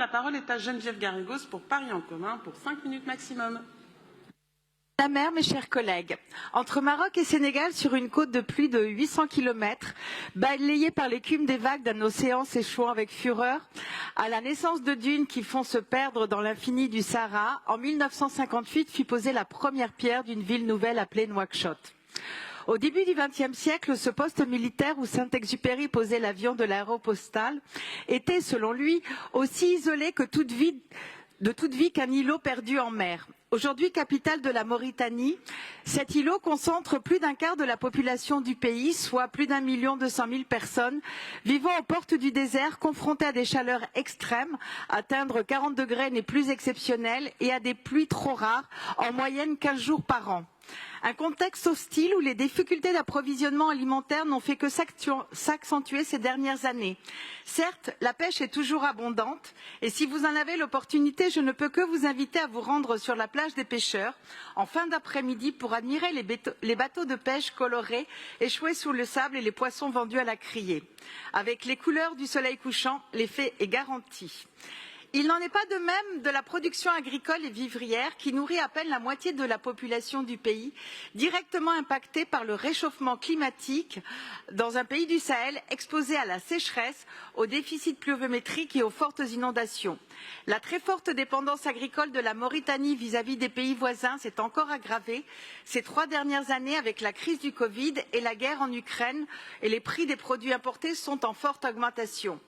La parole est à Geneviève Garrigos pour Paris en commun pour 5 minutes maximum. La mer, mes chers collègues, entre Maroc et Sénégal, sur une côte de plus de 800 km, balayée par l'écume des vagues d'un océan s'échouant avec fureur, à la naissance de dunes qui font se perdre dans l'infini du Sahara, en 1958 fut posée la première pierre d'une ville nouvelle appelée Nouakchott. Au début du XXe siècle, ce poste militaire où Saint-Exupéry posait l'avion de l'aéropostale était, selon lui, aussi isolé que de toute vie qu'un îlot perdu en mer. Aujourd'hui capitale de la Mauritanie, cet îlot concentre plus d'un quart de la population du pays, soit plus d'1,2 million personnes, vivant aux portes du désert, confrontées à des chaleurs extrêmes. Atteindre 40 degrés n'est plus exceptionnel et à des pluies trop rares, en moyenne 15 jours par an. Un contexte hostile où les difficultés d'approvisionnement alimentaire n'ont fait que s'accentuer ces dernières années. Certes, la pêche est toujours abondante et si vous en avez l'opportunité, je ne peux que vous inviter à vous rendre sur la plage des pêcheurs en fin d'après-midi pour admirer les bateaux de pêche colorés échoués sous le sable et les poissons vendus à la criée. Avec les couleurs du soleil couchant, l'effet est garanti. Il n'en est pas de même de la production agricole et vivrière qui nourrit à peine la moitié de la population du pays, directement impactée par le réchauffement climatique dans un pays du Sahel exposé à la sécheresse, au déficit pluviométrique et aux fortes inondations. La très forte dépendance agricole de la Mauritanie vis-à-vis des pays voisins s'est encore aggravée ces 3 dernières années avec la crise du Covid et la guerre en Ukraine, et les prix des produits importés sont en forte augmentation.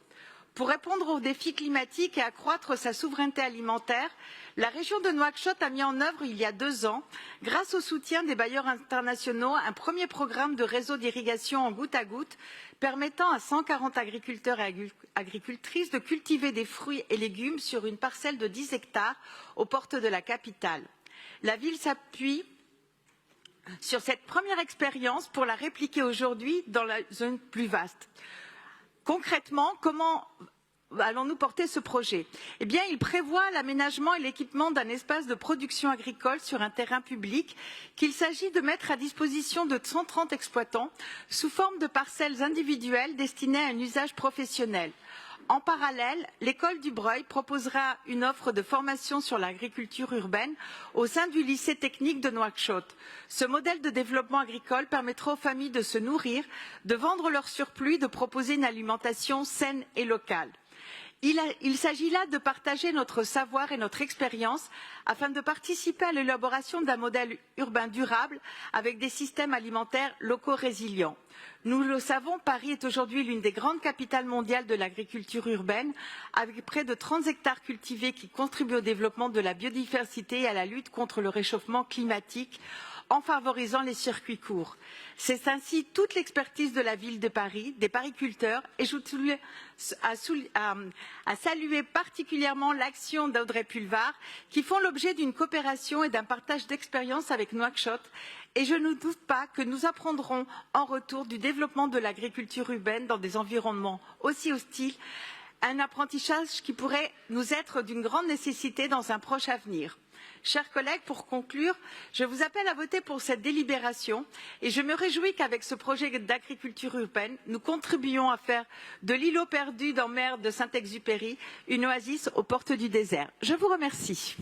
Pour répondre aux défis climatiques et accroître sa souveraineté alimentaire, la région de Nouakchott a mis en œuvre il y a 2 ans, grâce au soutien des bailleurs internationaux, un premier programme de réseau d'irrigation en goutte à goutte, permettant à 140 agriculteurs et agricultrices de cultiver des fruits et légumes sur une parcelle de 10 hectares aux portes de la capitale. La ville s'appuie sur cette première expérience pour la répliquer aujourd'hui dans la zone plus vaste. Concrètement, comment allons-nous porter ce projet? Eh bien, il prévoit l'aménagement et l'équipement d'un espace de production agricole sur un terrain public qu'il s'agit de mettre à disposition de 130 exploitants sous forme de parcelles individuelles destinées à un usage professionnel. En parallèle, l'école du Breuil proposera une offre de formation sur l'agriculture urbaine au sein du lycée technique de Nouakchott. Ce modèle de développement agricole permettra aux familles de se nourrir, de vendre leur surplus, de proposer une alimentation saine et locale. Il s'agit là de partager notre savoir et notre expérience afin de participer à l'élaboration d'un modèle urbain durable avec des systèmes alimentaires locaux résilients. Nous le savons, Paris est aujourd'hui l'une des grandes capitales mondiales de l'agriculture urbaine, avec près de 30 hectares cultivés qui contribuent au développement de la biodiversité et à la lutte contre le réchauffement climatique, en favorisant les circuits courts. C'est ainsi toute l'expertise de la ville de Paris, des pariculteurs, et je voulais à saluer particulièrement l'action d'Audrey Pulvar, qui font l'objet d'une coopération et d'un partage d'expériences avec Nouakchott, et je ne doute pas que nous apprendrons en retour du développement de l'agriculture urbaine dans des environnements aussi hostiles, un apprentissage qui pourrait nous être d'une grande nécessité dans un proche avenir. Chers collègues, pour conclure, je vous appelle à voter pour cette délibération et je me réjouis qu'avec ce projet d'agriculture urbaine, nous contribuions à faire de l'îlot perdu dans mer de Saint-Exupéry une oasis aux portes du désert. Je vous remercie.